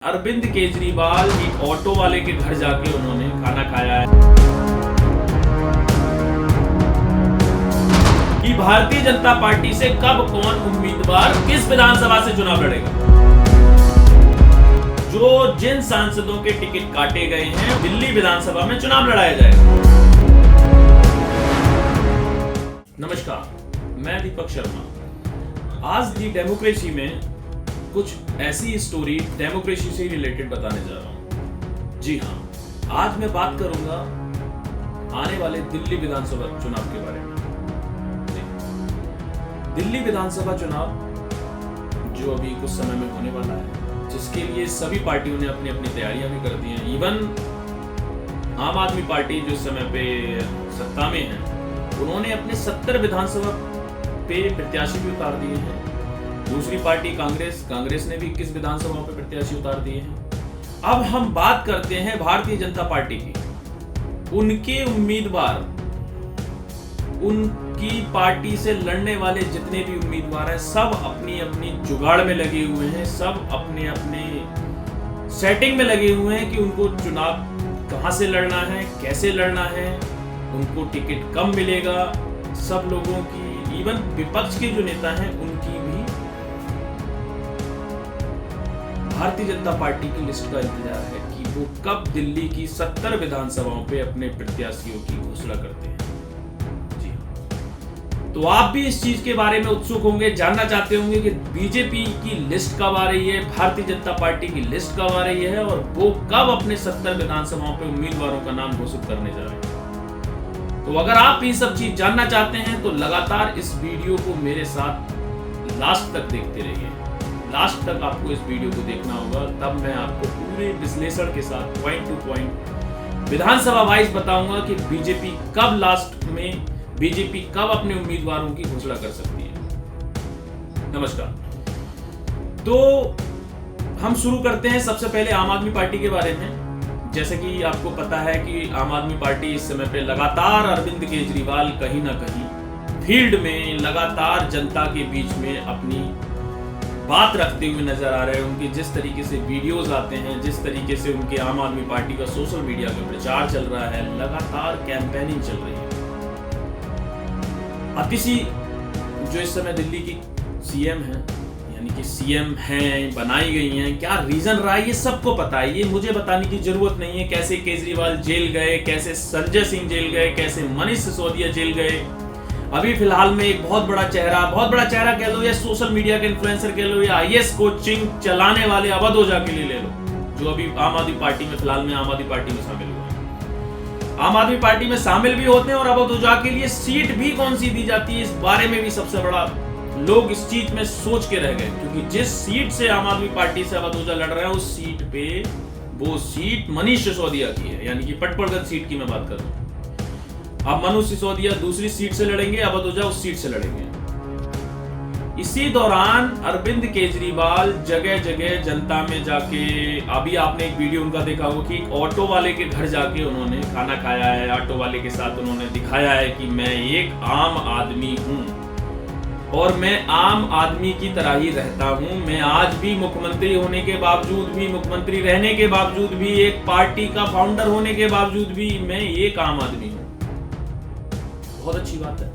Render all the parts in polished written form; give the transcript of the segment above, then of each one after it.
अरविंद केजरीवाल एक ऑटो वाले के घर जाके उन्होंने खाना खाया है कि भारतीय जनता पार्टी से कब कौन उम्मीदवार किस विधानसभा से चुनाव लड़ेगा। जो जिन सांसदों के टिकट काटे गए हैं दिल्ली विधानसभा में चुनाव लड़ाया जाएगा। नमस्कार, मैं दीपक शर्मा। आज दी डेमोक्रेसी में कुछ ऐसी स्टोरी डेमोक्रेसी से रिलेटेड बताने जा रहा हूं। जी हां, आज मैं बात करूंगा आने वाले दिल्ली विधानसभा चुनाव के बारे में। दिल्ली विधानसभा चुनाव जो अभी कुछ समय में होने वाला है, जिसके लिए सभी पार्टियों ने अपनी अपनी तैयारियां भी कर दी हैं। इवन आम आदमी पार्टी जो समय पे सत्ता में है, उन्होंने अपने 70 विधानसभा पे प्रत्याशी भी उतार दिए हैं। दूसरी पार्टी कांग्रेस ने भी 21 विधानसभाओं पे प्रत्याशी उतार दिए हैं। अब हम बात करते हैं भारतीय जनता पार्टी की। उनके उम्मीदवार, उनकी पार्टी से लड़ने वाले जितने भी उम्मीदवार हैं, सब अपनी अपनी जुगाड़ में लगे हुए हैं, सब अपने अपने सेटिंग में लगे हुए हैं कि उनको चुनाव कहां से लड़ना है, कैसे लड़ना है, उनको टिकट कब मिलेगा। सब लोगों की, इवन विपक्ष के जो नेता हैं, उनकी भी भारतीय जनता पार्टी की लिस्ट का इंतजार है कि वो कब दिल्ली की 70 विधानसभाओं पे अपने प्रत्याशियों की घोषणा करते हैं। जी हाँ, तो आप भी इस चीज के बारे में उत्सुक होंगे, जानना चाहते होंगे कि बीजेपी की लिस्ट कब आ रही है, भारतीय जनता पार्टी की लिस्ट कब आ रही है और वो कब अपने 70 विधानसभाओं पे उम्मीदवारों का नाम घोषित करने जा रहे हैं। तो अगर आप ये सब चीज जानना चाहते हैं तो लगातार इस वीडियो को मेरे साथ लास्ट तक देखते रहिए। लास्ट तक आपको इस वीडियो को देखना होगा, तब मैं आपको पूरे विश्लेषण के साथ पॉइंट टू पॉइंट विधानसभा वाइज बताऊंगा कि बीजेपी कब अपने उम्मीदवारों की घोषणा कर सकती है। नमस्कार। तो हम शुरू करते हैं सबसे पहले आम आदमी पार्टी के बारे में। जैसे कि आपको पता है कि आम आदमी पार्टी इस समय पे लगातार अरविंद केजरीवाल कहीं ना कहीं फील्ड में लगातार जनता के बीच में अपनी बात रखते हुए नजर आ रहे हैं। उनके जिस तरीके से वीडियोस आते हैं, जिस तरीके से उनके आम आदमी पार्टी का सोशल मीडिया पे प्रचार चल रहा है, लगातार कैंपेनिंग चल रही है। अतिशी जो इस समय दिल्ली की सीएम है, यानी कि सीएम हैं, बनाई गई हैं, क्या रीजन रहा है ये सबको पता है, ये मुझे बताने की जरूरत नहीं है। कैसे केजरीवाल जेल गए, कैसे संजय सिंह जेल गए, कैसे मनीष सिसोदिया जेल गए। अभी फिलहाल में एक बहुत बड़ा चेहरा कह लो या सोशल मीडिया के इन्फ्लुएंसर कह लो या आईएएस कोचिंग चलाने वाले अवध ओझा के लिए ले लो, जो अभी आम आदमी पार्टी में फिलहाल में आम आदमी पार्टी में शामिल हुए हैं। आम आदमी पार्टी में शामिल भी होते हैं और अवध ओझा के लिए सीट भी कौन सी दी जाती है, इस बारे में भी सबसे बड़ा लोग इस चीज में सोच के रह गए। क्योंकि जिस सीट से आम आदमी पार्टी से अवध ओझा लड़ रहे हैं, उस सीट पे वो सीट मनीष सिसोदिया की है, यानी कि पटपड़गंज सीट की मैं बात कर रहा हूँ। अब मनीष सिसोदिया दूसरी सीट से लड़ेंगे, अवध ओझा उस सीट से लड़ेंगे। इसी दौरान अरविंद केजरीवाल जगह जगह जनता में जाके, अभी आपने एक वीडियो उनका देखा होगा कि एक ऑटो वाले के घर जाके उन्होंने खाना खाया है। ऑटो वाले के साथ उन्होंने दिखाया है कि मैं एक आम आदमी हूं और मैं आम आदमी की तरह ही रहता हूं। मैं आज भी मुख्यमंत्री होने के बावजूद भी, मुख्यमंत्री रहने के बावजूद भी, एक पार्टी का फाउंडर होने के बावजूद भी मैं एक आम आदमी हूं। बहुत अच्छी बात है।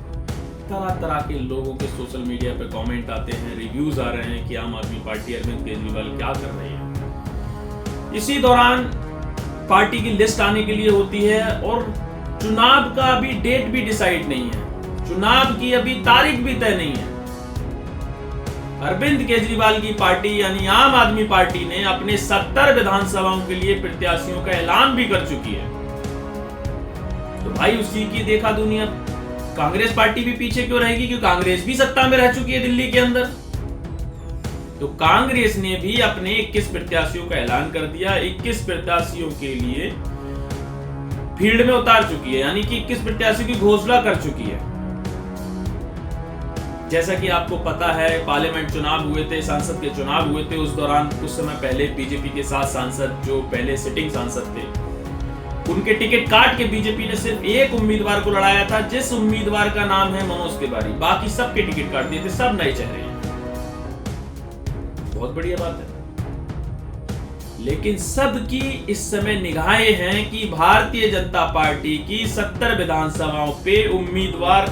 तरह तरह के लोगों के सोशल मीडिया पे कमेंट आते हैं, रिव्यूज आ रहे हैं कि आम आदमी पार्टी अरविंद केजरीवाल क्या कर रही है। इसी दौरान पार्टी की लिस्ट आने के लिए होती है और चुनाव का अभी डेट भी डिसाइड नहीं है, चुनाव की अभी तारीख भी तय नहीं है। अरविंद केजरीवाल की पार्टी यानी आम आदमी पार्टी ने अपने 70 विधानसभाओं के लिए प्रत्याशियों का ऐलान भी कर चुकी है। तो भाई उसी की देखा दुनिया कांग्रेस पार्टी भी पीछे क्यों रहेगी, क्योंकि कांग्रेस भी सत्ता में रह चुकी है दिल्ली के अंदर। तो कांग्रेस ने भी अपने 21 प्रत्याशियों का ऐलान कर दिया, 21 प्रत्याशियों के लिए फील्ड में उतार चुकी है, यानी कि 21 प्रत्याशियों की घोषणा कर चुकी है। जैसा कि आपको पता है, पार्लियामेंट चुनाव हुए थे, सांसद के चुनाव हुए थे। उस दौरान कुछ समय पहले बीजेपी के 7 सांसद जो पहले सिटिंग सांसद थे, उनके टिकट काट के बीजेपी ने सिर्फ एक उम्मीदवार को लड़ाया था, जिस उम्मीदवार का नाम है मनोज तिवारी। बाकी सबके टिकट काट दिए थे, सब नए चेहरे हैं। बहुत बढ़िया बात है। लेकिन सबकी इस समय निगाहें हैं कि भारतीय जनता पार्टी की 70 विधानसभाओं पे उम्मीदवार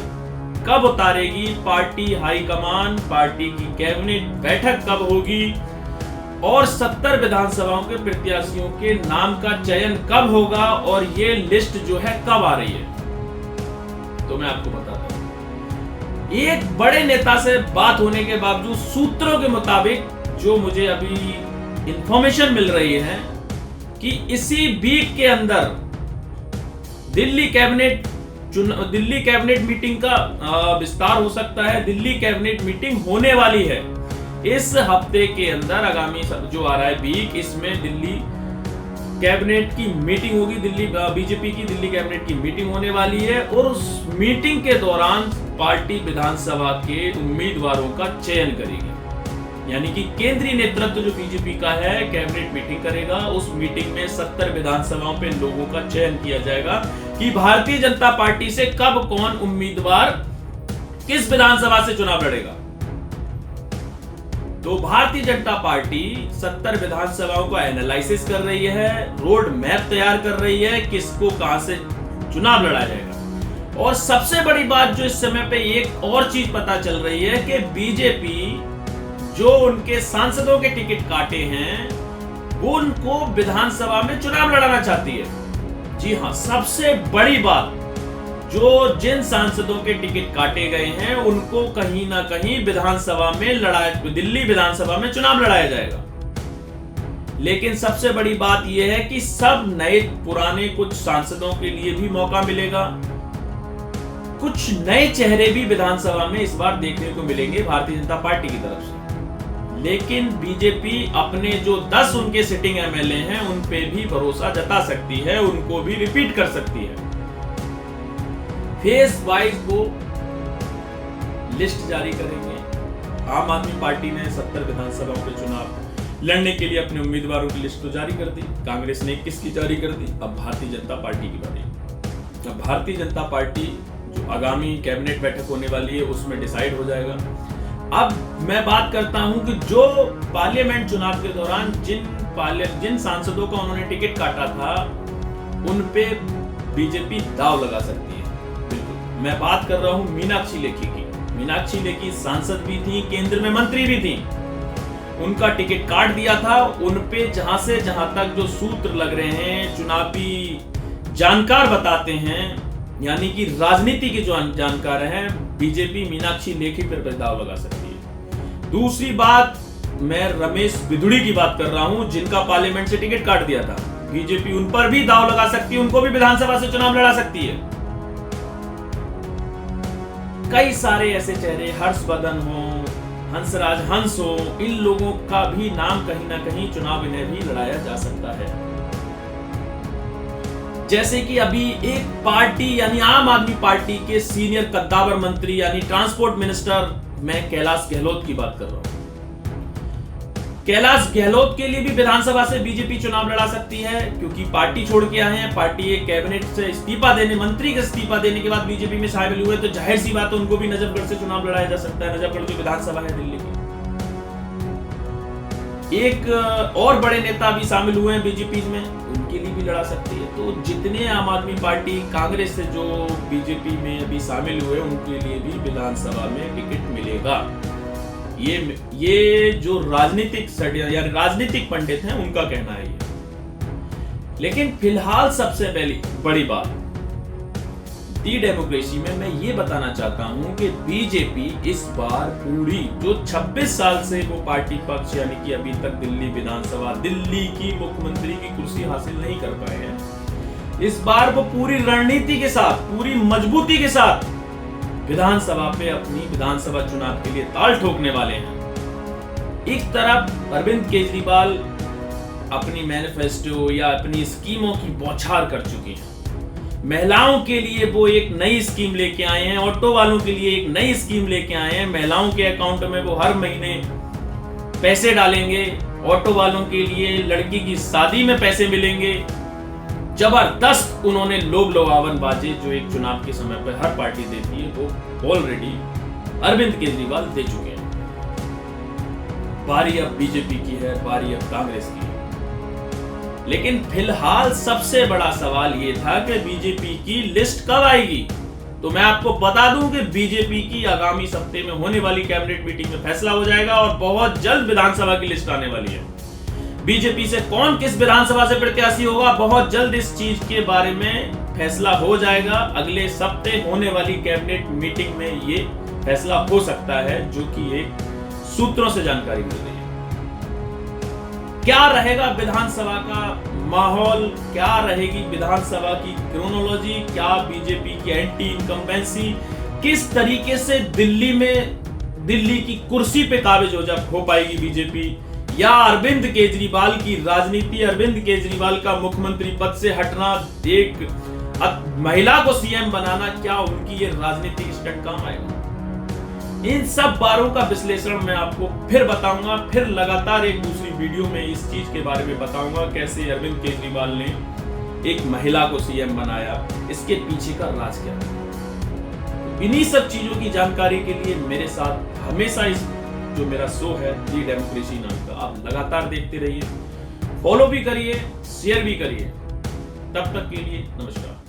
कब उतारेगी पार्टी हाईकमान, पार्टी की कैबिनेट बैठक कब होगी और 70 विधानसभाओं के प्रत्याशियों के नाम का चयन कब होगा और ये लिस्ट जो है कब आ रही है। तो मैं आपको बताता हूं, एक बड़े नेता से बात होने के बावजूद सूत्रों के मुताबिक जो मुझे अभी इंफॉर्मेशन मिल रही है कि इसी वीक के अंदर दिल्ली कैबिनेट मीटिंग का विस्तार हो सकता है। दिल्ली कैबिनेट मीटिंग होने वाली है इस हफ्ते के अंदर, आगामी जो आ रहा है वीक, इसमें दिल्ली कैबिनेट की मीटिंग होगी। दिल्ली बीजेपी की दिल्ली कैबिनेट की मीटिंग होने वाली है और उस मीटिंग के दौरान पार्टी विधानसभा के उम्मीदवारों का चयन करेगी। यानी कि केंद्रीय नेतृत्व जो बीजेपी का है कैबिनेट मीटिंग करेगा। उस मीटिंग में 70 विधानसभाओं पे लोगों का चयन किया जाएगा कि भारतीय जनता पार्टी से कब कौन उम्मीदवार किस विधानसभा से चुनाव लड़ेगा। तो भारतीय जनता पार्टी 70 विधानसभाओं का एनालिसिस कर रही है, रोड मैप तैयार कर रही है, किसको कहां से चुनाव लड़ा जाएगा। और सबसे बड़ी बात जो इस समय पे एक और चीज पता चल रही है कि बीजेपी जो उनके सांसदों के टिकट काटे हैं वो उनको विधानसभा में चुनाव लड़ाना चाहती है। जी हां, सबसे बड़ी बात, जो जिन सांसदों के टिकट काटे गए हैं उनको कहीं ना कहीं विधानसभा में दिल्ली विधानसभा में चुनाव लड़ाया जाएगा। लेकिन सबसे बड़ी बात यह है कि सब नए पुराने कुछ सांसदों के लिए भी मौका मिलेगा, कुछ नए चेहरे भी विधानसभा में इस बार देखने को मिलेंगे भारतीय जनता पार्टी की तरफ से। लेकिन बीजेपी अपने जो 10 उनके सिटिंग एमएलए हैं उन पे भी भरोसा जता सकती है, उनको भी रिपीट कर सकती है। फेज वाइज वो लिस्ट जारी करेंगे। आम आदमी पार्टी ने 70 विधानसभाओं के चुनाव लड़ने के लिए अपने उम्मीदवारों की लिस्ट तो जारी कर दी, कांग्रेस ने 21 की जारी कर दी। अब भारतीय जनता पार्टी की बारी। अब भारतीय जनता पार्टी जो आगामी कैबिनेट बैठक होने वाली है उसमें डिसाइड हो जाएगा। अब मैं बात करता हूं कि जो पार्लियामेंट चुनाव के दौरान जिन सांसदों का उन्होंने टिकट काटा था उन पे बीजेपी दाव लगा सकती है। बिल्कुल, मैं बात कर रहा हूं मीनाक्षी लेखी की। मीनाक्षी लेखी सांसद भी थी, केंद्र में मंत्री भी थी, उनका टिकट काट दिया था। उन पे जहां से जहां तक जो सूत्र लग रहे हैं, चुनावी जानकार बताते हैं, यानी कि राजनीति के जो जानकार हैं, बीजेपी मीनाक्षी लेखी पर दाव लगा सकती है। दूसरी बात, मैं रमेश बिधुड़ी की बात कर रहा हूं जिनका पार्लियामेंट से टिकट काट दिया था। बीजेपी उन पर भी दाव लगा सकती है, उनको भी विधानसभा से चुनाव लड़ा सकती है। कई सारे ऐसे चेहरे, हर्षवर्धन हो, हंसराज हंस हो, इन लोगों का भी नाम कहीं ना कहीं चुनाव इन्हें भी लड़ाया जा सकता है। जैसे कि अभी एक पार्टी यानी आम आदमी पार्टी के सीनियर कद्दावर मंत्री यानी ट्रांसपोर्ट मिनिस्टर, मैं कैलाश गहलोत की बात कर रहा हूं। कैलाश गहलोत के लिए भी विधानसभा से बीजेपी चुनाव लड़ा सकती है क्योंकि पार्टी छोड़ के आए हैं। पार्टी एक कैबिनेट से इस्तीफा देने, मंत्री के इस्तीफा देने के बाद बीजेपी में शामिल हुए, तो जाहिर सी बात है उनको भी नजफगढ़ से चुनाव लड़ाया जा सकता है। नजफगढ़ जो विधानसभा है दिल्ली की। एक और बड़े नेता भी शामिल हुए हैं बीजेपी में, उनके लिए भी लड़ा सकती है। तो जितने आम आदमी पार्टी, कांग्रेस से जो बीजेपी में अभी शामिल हुए, उनके लिए भी विधानसभा में टिकट मिलेगा। ये जो राजनीतिक पंडित हैं उनका कहना है ये। लेकिन फिलहाल सबसे बड़ी बात, दी डेमोक्रेसी में मैं ये बताना चाहता हूं कि बीजेपी इस बार पूरी जो 26 साल से वो पार्टी पक्ष यानी कि अभी तक दिल्ली विधानसभा, दिल्ली की मुख्यमंत्री की कुर्सी हासिल नहीं कर पाए हैं, इस बार वो पूरी रणनीति के साथ, पूरी मजबूती के साथ विधानसभा पे अपनी विधानसभा चुनाव के लिए ताल ठोकने वाले हैं। एक तरफ अरविंद केजरीवाल अपनी मैनिफेस्टो या अपनी स्कीमों की बौछार कर चुकी हैं। महिलाओं के लिए वो एक नई स्कीम लेके आए हैं, ऑटो वालों के लिए एक नई स्कीम लेके आए हैं। महिलाओं के अकाउंट में वो हर महीने पैसे डालेंगे, ऑटो वालों के लिए लड़की की शादी में पैसे मिलेंगे। जबरदस्त उन्होंने लोभ लोभावन बातें जो एक चुनाव के समय पर हर पार्टी देती है, वो ऑलरेडी अरविंद केजरीवाल दे चुके हैं। बारी अब बीजेपी की है, बारी अब कांग्रेस की है। लेकिन फिलहाल सबसे बड़ा सवाल ये था कि बीजेपी की लिस्ट कब आएगी। तो मैं आपको बता दूं कि बीजेपी की आगामी सप्ताह में होने वाली कैबिनेट मीटिंग में फैसला हो जाएगा और बहुत जल्द विधानसभा की लिस्ट आने वाली है। बीजेपी से कौन किस विधानसभा से प्रत्याशी होगा, बहुत जल्द इस चीज के बारे में फैसला हो जाएगा। अगले सप्ताह होने वाली कैबिनेट मीटिंग में ये फैसला हो सकता है, जो कि एक सूत्रों से जानकारी मिल रही है। क्या रहेगा विधानसभा का माहौल, क्या रहेगी विधानसभा की क्रोनोलॉजी, क्या बीजेपी की एंटी इनकम्बेंसी, किस तरीके से दिल्ली की कुर्सी पे काबिज हो पाएगी बीजेपी, या अरविंद केजरीवाल की राजनीति, अरविंद केजरीवाल का मुख्यमंत्री पद से हटना, एक महिला को सीएम बनाना, क्या उनकी ये राजनीतिक स्टंट काम आएगा? इन सब बारों का विश्लेषण मैं आपको फिर बताऊंगा, फिर लगातार एक दूसरी वीडियो में इस चीज के बारे में बताऊंगा, कैसे अरविंद केजरीवाल ने एक महिला को सीएम बनाया, इसके पीछे का राज क्या है। इन्हीं सब चीजों की जानकारी के लिए मेरे साथ हमेशा इस जो मेरा शो है दी डेमोक्रेसी नाम का, आप लगातार देखते रहिए, फॉलो भी करिए, शेयर भी करिए। तब तक के लिए नमस्कार।